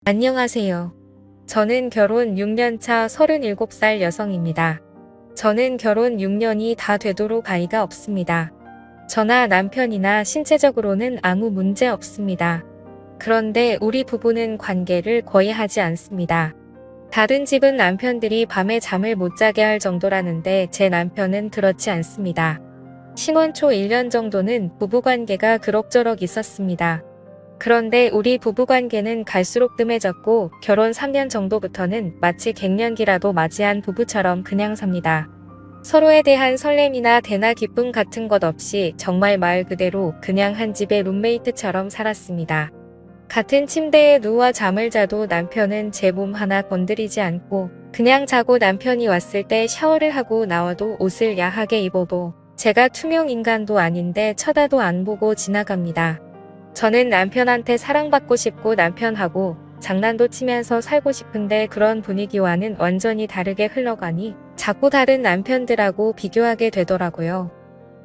안녕하세요. 저는 결혼 6년차 37살 여성입니다. 저는 결혼 6년이 다 되도록 아이가 없습니다. 저나 남편이나 신체적으로는 아무 문제 없습니다. 그런데 우리 부부는 관계를 거의 하지 않습니다. 다른 집은 남편들이 밤에 잠을 못 자게 할 정도라는데 제 남편은 그렇지 않습니다. 신혼 초 1년 정도는 부부관계가 그럭저럭 있었습니다. 그런데 우리 부부관계는 갈수록 뜸해졌고 결혼 3년 정도부터는 마치 갱년기라도 맞이한 부부처럼 그냥 삽니다. 서로에 대한 설렘이나 대나 기쁨 같은 것 없이 정말 말 그대로 그냥 한 집의 룸메이트처럼 살았습니다. 같은 침대에 누워 잠을 자도 남편은 제 몸 하나 건드리지 않고 그냥 자고 남편이 왔을 때 샤워를 하고 나와도 옷을 야하게 입어도 제가 투명 인간도 아닌데 쳐다도 안 보고 지나갑니다. 저는 남편한테 사랑받고 싶고 남편하고 장난도 치면서 살고 싶은데 그런 분위기와는 완전히 다르게 흘러가니 자꾸 다른 남편들하고 비교하게 되더라고요.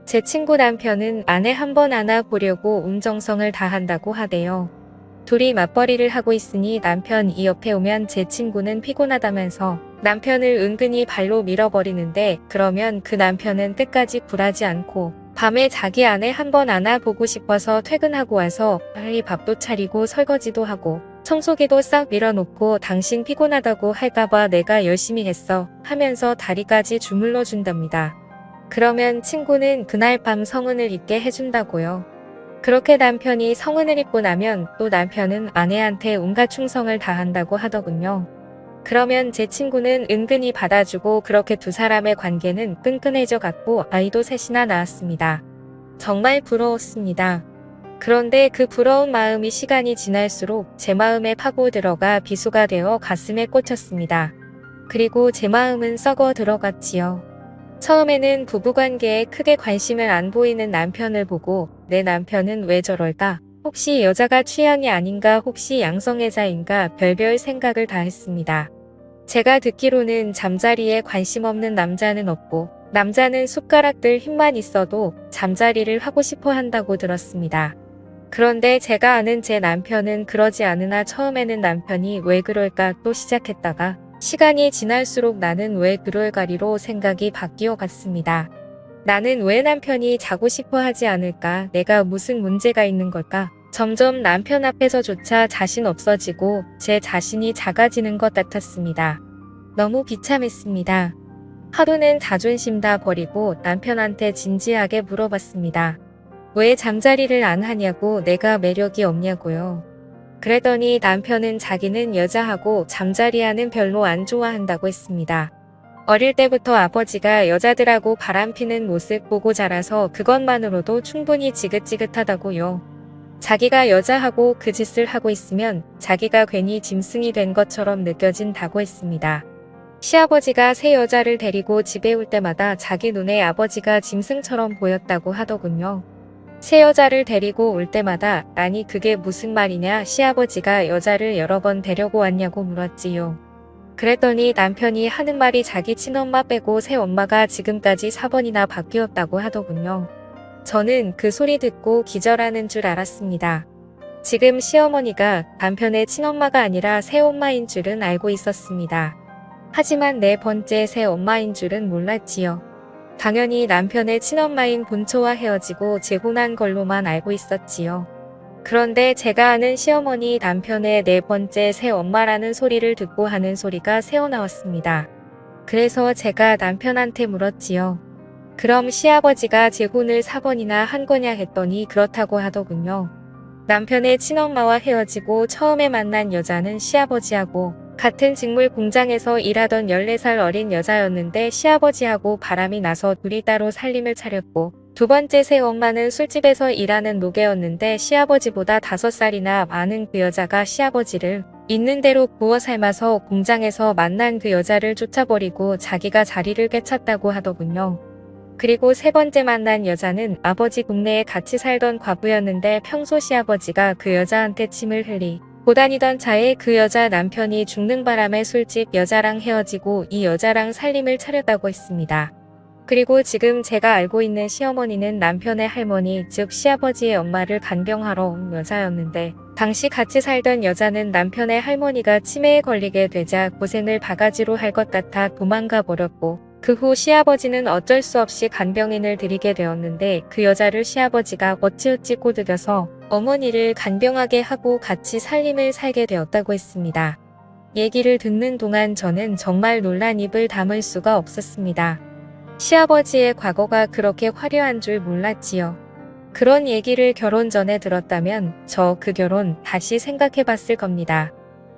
제 친구 남편은 아내 한 번 안아보려고 운정성을 다한다고 하대요. 둘이 맞벌이를 하고 있으니 남편이 옆에 오면 제 친구는 피곤하다면서 남편을 은근히 발로 밀어버리는데 그러면 그 남편은 끝까지 굴하지 않고 밤에 자기 아내 한 번 안아보고 싶어서 퇴근하고 와서 빨리 밥도 차리고 설거지도 하고 청소기도 싹 밀어놓고 당신 피곤하다고 할까봐 내가 열심히 했어 하면서 다리까지 주물러 준답니다. 그러면 친구는 그날 밤 성은을 잊게 해준다고요. 그렇게 남편이 성은을 잊고 나면 또 남편은 아내한테 온갖 충성을 다한다고 하더군요. 그러면 제 친구는 은근히 받아주고 그렇게 두 사람의 관계는 끈끈해져 갔고 아이도 셋이나 낳았습니다. 정말 부러웠습니다. 그런데 그 부러운 마음이 시간이 지날수록 제 마음에 파고 들어가 비수가 되어 가슴에 꽂혔습니다. 그리고 제 마음은 썩어 들어갔지요. 처음에는 부부관계에 크게 관심을 안 보이는 남편을 보고 내 남편은 왜 저럴까? 혹시 여자가 취향이 아닌가? 혹시 양성애자인가? 별별 생각을 다 했습니다. 제가 듣기로는 잠자리에 관심 없는 남자는 없고 남자는 숟가락들 힘만 있어도 잠자리를 하고 싶어 한다고 들었습니다. 그런데 제가 아는 제 남편은 그러지 않으나 처음에는 남편이 왜 그럴까 또 시작했다가 시간이 지날수록 나는 왜 그럴까리로 생각이 바뀌어 갔습니다. 나는 왜 남편이 자고 싶어 하지 않을까? 내가 무슨 문제가 있는 걸까? 점점 남편 앞에서조차 자신 없어지고 제 자신이 작아지는 것 같았습니다. 너무 비참했습니다. 하루는 자존심 다 버리고 남편한테 진지하게 물어봤습니다. 왜 잠자리를 안 하냐고 내가 매력이 없냐고요. 그랬더니 남편은 자기는 여자하고 잠자리하는 별로 안 좋아한다고 했습니다. 어릴 때부터 아버지가 여자들하고 바람피는 모습 보고 자라서 그것만으로도 충분히 지긋지긋하다고요. 자기가 여자하고 그 짓을 하고 있으면 자기가 괜히 짐승이 된 것처럼 느껴진다고 했습니다. 시아버지가 새 여자를 데리고 집에 올 때마다 자기 눈에 아버지가 짐승처럼 보였다고 하더군요. 새 여자를 데리고 올 때마다 아니 그게 무슨 말이냐 시아버지가 여자를 여러 번 데려고 왔냐고 물었지요. 그랬더니 남편이 하는 말이 자기 친엄마 빼고 새 엄마가 지금까지 4번이나 바뀌었다고 하더군요. 저는 그 소리 듣고 기절하는 줄 알았습니다. 지금 시어머니가 남편의 친엄마가 아니라 새엄마인 줄은 알고 있었습니다. 하지만 네 번째 새엄마인 줄은 몰랐지요. 당연히 남편의 친엄마인 본처와 헤어지고 재혼한 걸로만 알고 있었지요. 그런데 제가 아는 시어머니 남편의 네 번째 새엄마라는 소리를 듣고 하는 소리가 새어나왔습니다. 그래서 제가 남편한테 물었지요. 그럼 시아버지가 재혼을 4번이나 한 거냐 했더니 그렇다고 하더군요. 남편의 친엄마와 헤어지고 처음에 만난 여자는 시아버지하고 같은 직물 공장에서 일하던 14살 어린 여자였는데 시아버지하고 바람이 나서 둘이 따로 살림을 차렸고 두 번째 새엄마는 술집에서 일하는 노개였는데 시아버지보다 5살이나 많은 그 여자가 시아버지를 있는 대로 구워 삶아서 공장에서 만난 그 여자를 쫓아버리고 자기가 자리를 꿰찼다고 하더군요. 그리고 세 번째 만난 여자는 아버지 동네에 같이 살던 과부였는데 평소 시아버지가 그 여자한테 침을 흘리고 다니던 차에 그 여자 남편이 죽는 바람에 술집 여자랑 헤어지고 이 여자랑 살림을 차렸다고 했습니다. 그리고 지금 제가 알고 있는 시어머니는 남편의 할머니, 즉 시아버지의 엄마를 간병하러 온 여자였는데 당시 같이 살던 여자는 남편의 할머니가 치매에 걸리게 되자 고생을 바가지로 할 것 같아 도망가 버렸고 그 후 시아버지는 어쩔 수 없이 간병인을 들이게 되었는데 그 여자를 시아버지가 어찌어찌 꼬드겨서 어머니를 간병하게 하고 같이 살림을 살게 되었다고 했습니다. 얘기를 듣는 동안 저는 정말 놀란 입을 다물 수가 없었습니다. 시아버지의 과거가 그렇게 화려한 줄 몰랐지요. 그런 얘기를 결혼 전에 들었다면 저 그 결혼 다시 생각해 봤을 겁니다.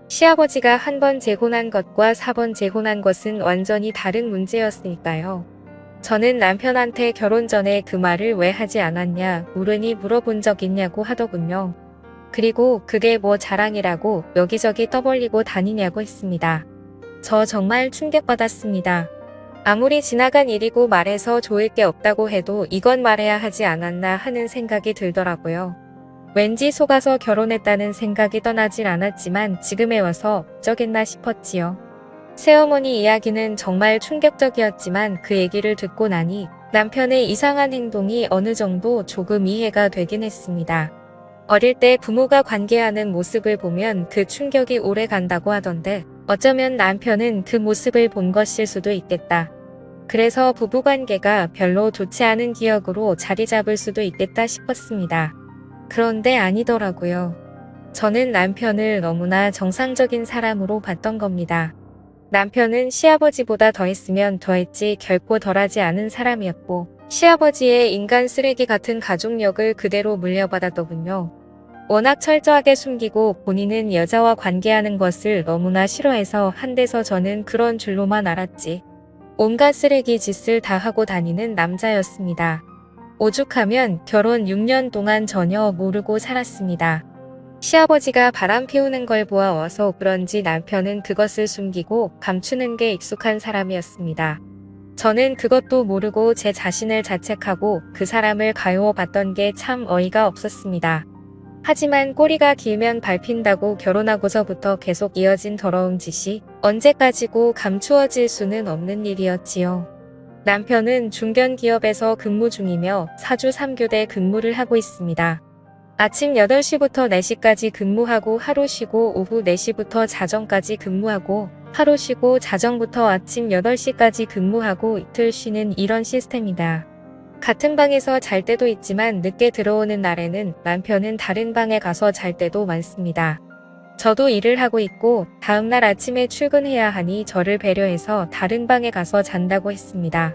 시아버지가 한 번 재혼한 것과 4번 재혼한 것은 완전히 다른 문제였으니까요. 저는 남편한테 결혼 전에 그 말을 왜 하지 않았냐 물으니 물어본 적 있냐고 하더군요. 그리고 그게 뭐 자랑이라고 여기저기 떠벌리고 다니냐고 했습니다. 저 정말 충격받았습니다. 아무리 지나간 일이고 말해서 좋을 게 없다고 해도 이건 말해야 하지 않았나 하는 생각이 들더라고요. 왠지 속아서 결혼했다는 생각이 떠나질 않았지만 지금에 와서 어쩌겠나 싶었지요. 새어머니 이야기는 정말 충격적이었지만 그 얘기를 듣고 나니 남편의 이상한 행동이 어느 정도 조금 이해가 되긴 했습니다. 어릴 때 부모가 관계하는 모습을 보면 그 충격이 오래 간다고 하던데 어쩌면 남편은 그 모습을 본 것일 수도 있겠다. 그래서 부부관계가 별로 좋지 않은 기억으로 자리 잡을 수도 있겠다 싶었습니다. 그런데 아니더라고요. 저는 남편을 너무나 정상적인 사람으로 봤던 겁니다. 남편은 시아버지보다 더했으면 더했지 결코 덜하지 않은 사람이었고 시아버지의 인간 쓰레기 같은 가족력을 그대로 물려받았더군요. 워낙 철저하게 숨기고 본인은 여자와 관계하는 것을 너무나 싫어해서 한데서 저는 그런 줄로만 알았지. 온갖 쓰레기 짓을 다 하고 다니는 남자였습니다. 오죽하면 결혼 6년 동안 전혀 모르고 살았습니다. 시아버지가 바람 피우는 걸 보아와서 그런지 남편은 그것을 숨기고 감추는 게 익숙한 사람이었습니다. 저는 그것도 모르고 제 자신을 자책하고 그 사람을 가여워봤던 게 참 어이가 없었습니다. 하지만 꼬리가 길면 밟힌다고 결혼하고서부터 계속 이어진 더러운 짓이 언제까지고 감추어질 수는 없는 일이었지요. 남편은 중견기업에서 근무 중이며 사주 3교대 근무를 하고 있습니다. 아침 8시부터 4시까지 근무하고 하루 쉬고 오후 4시부터 자정까지 근무하고 하루 쉬고 자정부터 아침 8시까지 근무하고 이틀 쉬는 이런 시스템이다. 같은 방에서 잘 때도 있지만 늦게 들어오는 날에는 남편은 다른 방에 가서 잘 때도 많습니다. 저도 일을 하고 있고 다음날 아침에 출근해야 하니 저를 배려해서 다른 방에 가서 잔다고 했습니다.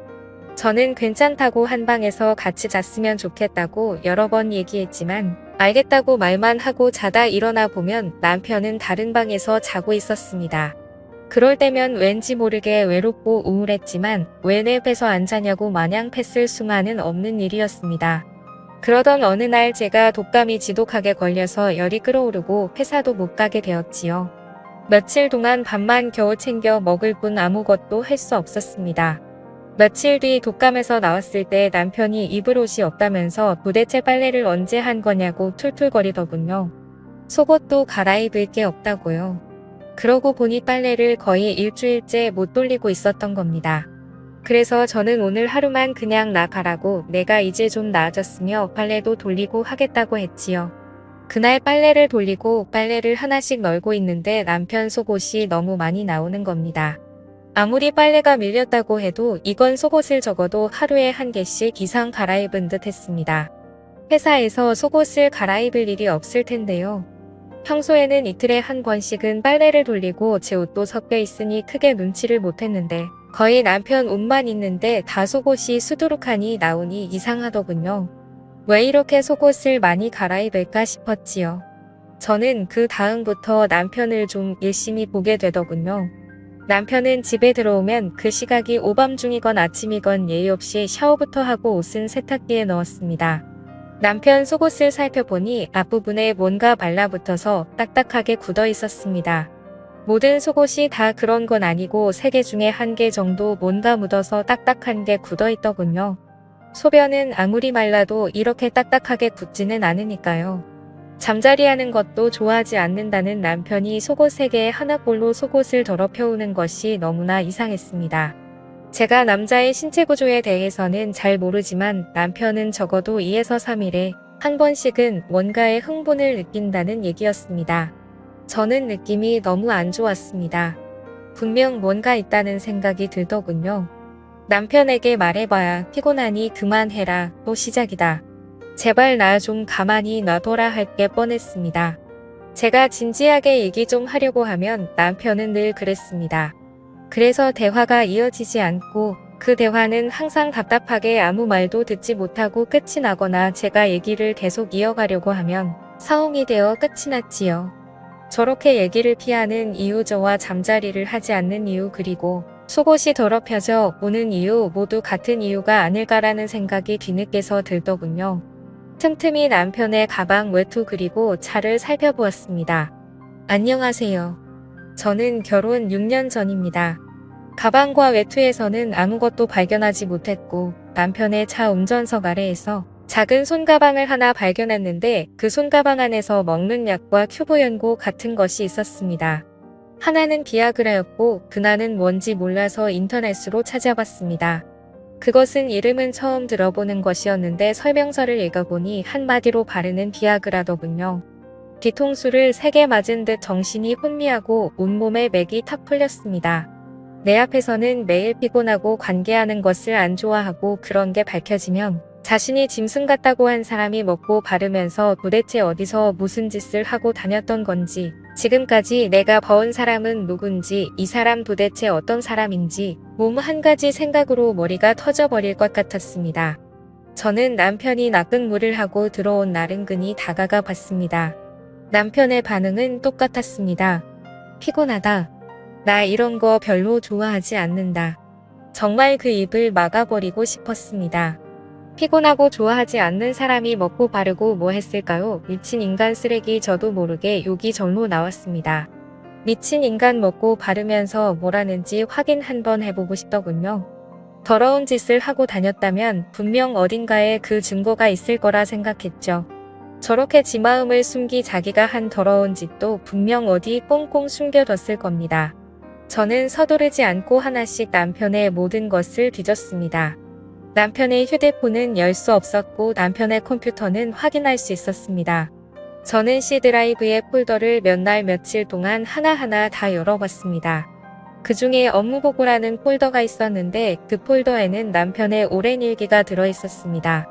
저는 괜찮다고 한 방에서 같이 잤으면 좋겠다고 여러 번 얘기했지만 알겠다고 말만 하고 자다 일어나 보면 남편은 다른 방에서 자고 있었습니다. 그럴 때면 왠지 모르게 외롭고 우울했지만 왜 내 옆에서 안 자냐고 마냥 팼을 수만은 없는 일이었습니다. 그러던 어느 날 제가 독감이 지독하게 걸려서 열이 끓어오르고 회사도 못 가게 되었지요. 며칠 동안 밥만 겨우 챙겨 먹을 뿐 아무것도 할 수 없었습니다. 며칠 뒤 독감에서 나왔을 때 남편이 입을 옷이 없다면서 도대체 빨래를 언제 한 거냐고 툴툴거리더군요. 속옷도 갈아입을 게 없다고요. 그러고 보니 빨래를 거의 일주일째 못 돌리고 있었던 겁니다. 그래서 저는 오늘 하루만 그냥 나가라고 내가 이제 좀 나아졌으며 빨래도 돌리고 하겠다고 했지요. 그날 빨래를 돌리고 빨래를 하나씩 널고 있는데 남편 속옷이 너무 많이 나오는 겁니다. 아무리 빨래가 밀렸다고 해도 이건 속옷을 적어도 하루에 한 개씩 이상 갈아입은 듯 했습니다. 회사에서 속옷을 갈아입을 일이 없을 텐데요. 평소에는 이틀에 한 번씩은 빨래를 돌리고 제 옷도 섞여 있으니 크게 눈치를 못했는데 거의 남편 옷만 있는데 다 속옷이 수두룩하니 나오니 이상하더군요. 왜 이렇게 속옷을 많이 갈아입을까 싶었지요. 저는 그 다음부터 남편을 좀 열심히 보게 되더군요. 남편은 집에 들어오면 그 시각이 오밤중이건 아침이건 예의 없이 샤워부터 하고 옷은 세탁기에 넣었습니다. 남편 속옷을 살펴보니 앞부분에 뭔가 발라붙어서 딱딱하게 굳어 있었습니다. 모든 속옷이 다 그런 건 아니고 3개 중에 1개 정도 뭔가 묻어서 딱딱한 게 굳어 있더군요. 소변은 아무리 말라도 이렇게 딱딱하게 굳지는 않으니까요. 잠자리하는 것도 좋아하지 않는다는 남편이 속옷 3개에 하나꼴로 속옷을 더럽혀오는 것이 너무나 이상했습니다. 제가 남자의 신체 구조에 대해서는 잘 모르지만 남편은 적어도 2에서 3일에 한 번씩은 뭔가의 흥분을 느낀다는 얘기였습니다. 저는 느낌이 너무 안 좋았습니다. 분명 뭔가 있다는 생각이 들더군요. 남편에게 말해봐야 피곤하니 그만해라. 또 시작이다. 제발 나 좀 가만히 놔둬라 할 게 뻔했습니다. 제가 진지하게 얘기 좀 하려고 하면 남편은 늘 그랬습니다. 그래서 대화가 이어지지 않고 그 대화는 항상 답답하게 아무 말도 듣지 못하고 끝이 나거나 제가 얘기를 계속 이어가려고 하면 사홍이 되어 끝이 났지요. 저렇게 얘기를 피하는 이유, 저와 잠자리를 하지 않는 이유, 그리고 속옷이 더럽혀져 오는 이유 모두 같은 이유가 아닐까라는 생각이 뒤늦게서 들더군요. 틈틈이 남편의 가방, 외투 그리고 차를 살펴보았습니다. 안녕하세요. 저는 결혼 6년 전입니다. 가방과 외투에서는 아무것도 발견하지 못했고 남편의 차 운전석 아래에서 작은 손가방을 하나 발견했는데 그 손가방 안에서 먹는 약과 큐브 연고 같은 것이 있었습니다. 하나는 비아그라였고 그나는 뭔지 몰라서 인터넷으로 찾아봤습니다. 그것은 이름은 처음 들어보는 것이었는데 설명서를 읽어보니 한마디로 바르는 비아그라더군요. 뒤통수를 3개 맞은 듯 정신이 혼미하고 온몸에 맥이 탁 풀렸습니다. 내 앞에서는 매일 피곤하고 관계하는 것을 안 좋아하고 그런 게 밝혀지면 자신이 짐승 같다고 한 사람이 먹고 바르면서 도대체 어디서 무슨 짓을 하고 다녔던 건지, 지금까지 내가 버은 사람은 누군지, 이 사람 도대체 어떤 사람인지 몸 한 가지 생각으로 머리가 터져버릴 것 같았습니다. 저는 남편이 낙극물을 하고 들어온 날 은근히 다가가 봤습니다. 남편의 반응은 똑같았습니다. 피곤하다. 나 이런 거 별로 좋아하지 않는다. 정말 그 입을 막아버리고 싶었습니다. 피곤하고 좋아하지 않는 사람이 먹고 바르고 뭐 했을까요? 미친 인간 쓰레기. 저도 모르게 욕이 절로 나왔습니다. 미친 인간 먹고 바르면서 뭘 하는지 확인 한번 해보고 싶더군요. 더러운 짓을 하고 다녔다면 분명 어딘가에 그 증거가 있을 거라 생각했죠. 저렇게 지 마음을 숨기 자기가 한 더러운 짓도 분명 어디 꽁꽁 숨겨뒀을 겁니다. 저는 서두르지 않고 하나씩 남편의 모든 것을 뒤졌습니다. 남편의 휴대폰은 열 수 없었고 남편의 컴퓨터는 확인할 수 있었습니다. 저는 C드라이브의 폴더를 몇 날 며칠 동안 하나하나 다 열어봤습니다. 그 중에 업무보고라는 폴더가 있었는데 그 폴더에는 남편의 오랜 일기가 들어있었습니다.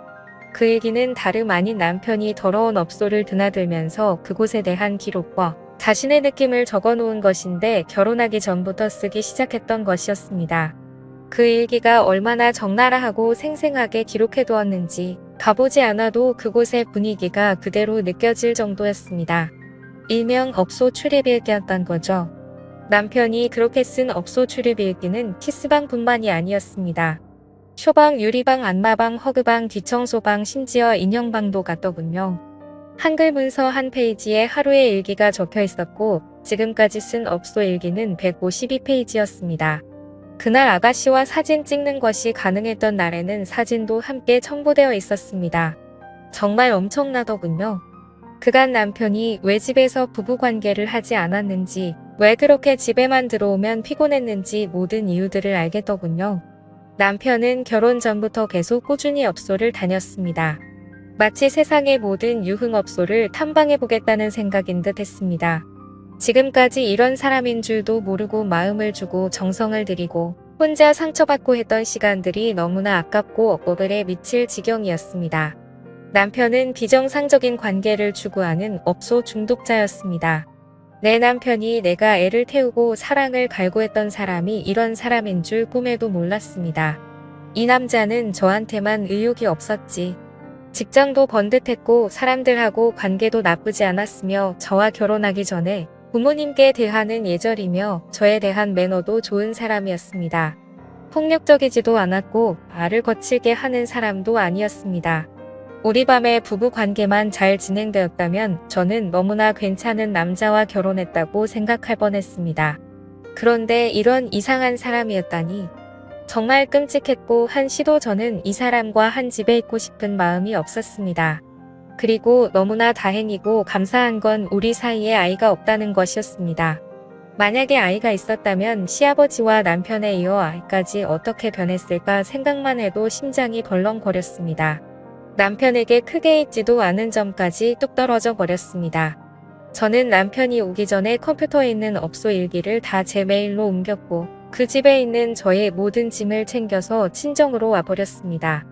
그 일기는 다름 아닌 남편이 더러운 업소를 드나들면서 그곳에 대한 기록과 자신의 느낌을 적어놓은 것인데 결혼하기 전부터 쓰기 시작했던 것이었습니다. 그 일기가 얼마나 적나라하고 생생하게 기록해두었는지 가보지 않아도 그곳의 분위기가 그대로 느껴질 정도였습니다. 일명 업소 출입일기였던 거죠. 남편이 그렇게 쓴 업소 출입일기는 키스방뿐만이 아니었습니다. 쇼방, 유리방, 안마방, 허그방, 뒤청소방, 심지어 인형방도 갔더군요. 한글 문서 한 페이지에 하루의 일기가 적혀 있었고 지금까지 쓴 업소 일기는 152페이지였습니다. 그날 아가씨와 사진 찍는 것이 가능했던 날에는 사진도 함께 첨부되어 있었습니다. 정말 엄청나더군요. 그간 남편이 왜 집에서 부부관계를 하지 않았는지, 왜 그렇게 집에만 들어오면 피곤했는지 모든 이유들을 알겠더군요. 남편은 결혼 전부터 계속 꾸준히 업소를 다녔습니다. 마치 세상의 모든 유흥업소를 탐방해보겠다는 생각인 듯 했습니다. 지금까지 이런 사람인 줄도 모르고 마음을 주고 정성을 들이고 혼자 상처받고 했던 시간들이 너무나 아깝고 억울에 미칠 지경이었습니다. 남편은 비정상적인 관계를 추구하는 업소 중독자였습니다. 내 남편이 내가 애를 태우고 사랑을 갈구했던 사람이 이런 사람인 줄 꿈에도 몰랐습니다. 이 남자는 저한테만 의욕이 없었지. 직장도 번듯했고 사람들하고 관계도 나쁘지 않았으며 저와 결혼하기 전에 부모님께 대하는 예절이며 저에 대한 매너도 좋은 사람이었습니다. 폭력적이지도 않았고 말을 거칠게 하는 사람도 아니었습니다. 우리 밤의 부부관계만 잘 진행되었다면 저는 너무나 괜찮은 남자와 결혼했다고 생각할 뻔했습니다. 그런데 이런 이상한 사람이었다니 정말 끔찍했고 한시도 저는 이 사람과 한 집에 있고 싶은 마음이 없었습니다. 그리고 너무나 다행이고 감사한 건 우리 사이에 아이가 없다는 것이었습니다. 만약에 아이가 있었다면 시아버지와 남편에 이어 아이까지 어떻게 변했을까 생각만 해도 심장이 벌렁거렸습니다. 남편에게 크게 있지도 않은 점까지 뚝 떨어져 버렸습니다. 저는 남편이 오기 전에 컴퓨터에 있는 업소 일기를 다 제 메일로 옮겼고 그 집에 있는 저의 모든 짐을 챙겨서 친정으로 와버렸습니다.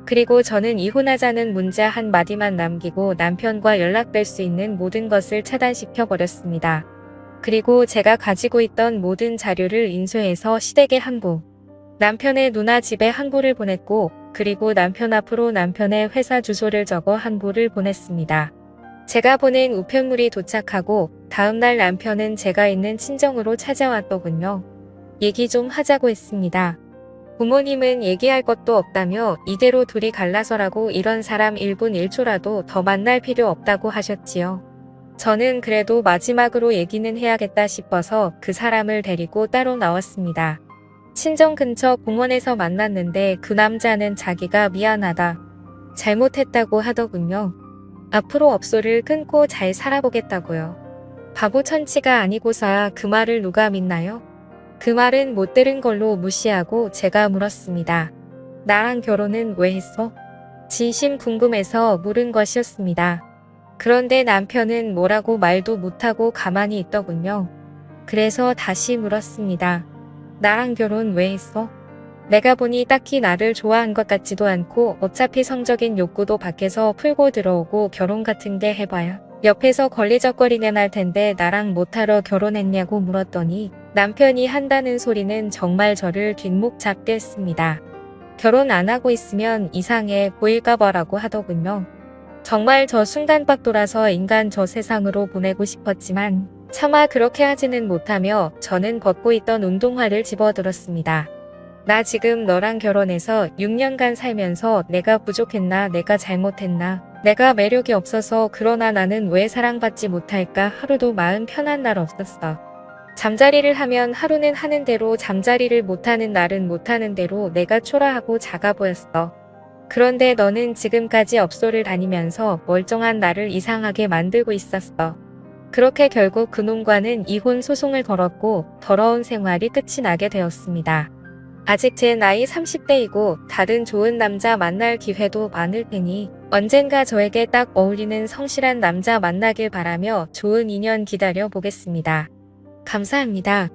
그리고 저는 이혼하자는 문자 한 마디만 남기고 남편과 연락될 수 있는 모든 것을 차단시켜 버렸습니다. 그리고 제가 가지고 있던 모든 자료를 인쇄해서 시댁에 한 부, 남편의 누나 집에 한 부를 보냈고 그리고 남편 앞으로 남편의 회사 주소를 적어 한 부를 보냈습니다. 제가 보낸 우편물이 도착하고 다음날 남편은 제가 있는 친정으로 찾아왔더군요. 얘기 좀 하자고 했습니다. 부모님은 얘기할 것도 없다며 이대로 둘이 갈라서라고 이런 사람 1분 1초라도 더 만날 필요 없다고 하셨지요. 저는 그래도 마지막으로 얘기는 해야겠다 싶어서 그 사람을 데리고 따로 나왔습니다. 친정 근처 공원에서 만났는데 그 남자는 자기가 미안하다, 잘못했다고 하더군요. 앞으로 업소를 끊고 잘 살아보겠다고요. 바보 천치가 아니고서야 그 말을 누가 믿나요? 그 말은 못 들은 걸로 무시하고 제가 물었습니다. 나랑 결혼은 왜 했어? 진심 궁금해서 물은 것이었습니다. 그런데 남편은 뭐라고 말도 못하고 가만히 있더군요. 그래서 다시 물었습니다. 나랑 결혼 왜 했어? 내가 보니 딱히 나를 좋아한 것 같지도 않고 어차피 성적인 욕구도 밖에서 풀고 들어오고 결혼 같은 게 해봐야 옆에서 걸리적거리면 할 텐데 나랑 못하러 결혼했냐고 물었더니 남편이 한다는 소리는 정말 저를 뒷목 잡게 했습니다. 결혼 안 하고 있으면 이상해 보일까 봐라고 하더군요. 정말 저 순간박 돌아서 인간 저 세상으로 보내고 싶었지만 차마 그렇게 하지는 못하며 저는 벗고 있던 운동화를 집어들었습니다. 나 지금 너랑 결혼해서 6년간 살면서 내가 부족했나, 내가 잘못했나, 내가 매력이 없어서 그러나 나는 왜 사랑받지 못할까 하루도 마음 편한 날 없었어. 잠자리를 하면 하루는 하는 대로 잠자리를 못하는 날은 못하는 대로 내가 초라하고 작아 보였어. 그런데 너는 지금까지 업소를 다니면서 멀쩡한 나를 이상하게 만들고 있었어. 그렇게 결국 그놈과는 이혼 소송을 걸었고 더러운 생활이 끝이 나게 되었습니다. 아직 제 나이 30대이고 다른 좋은 남자 만날 기회도 많을 테니 언젠가 저에게 딱 어울리는 성실한 남자 만나길 바라며 좋은 인연 기다려 보겠습니다. 감사합니다.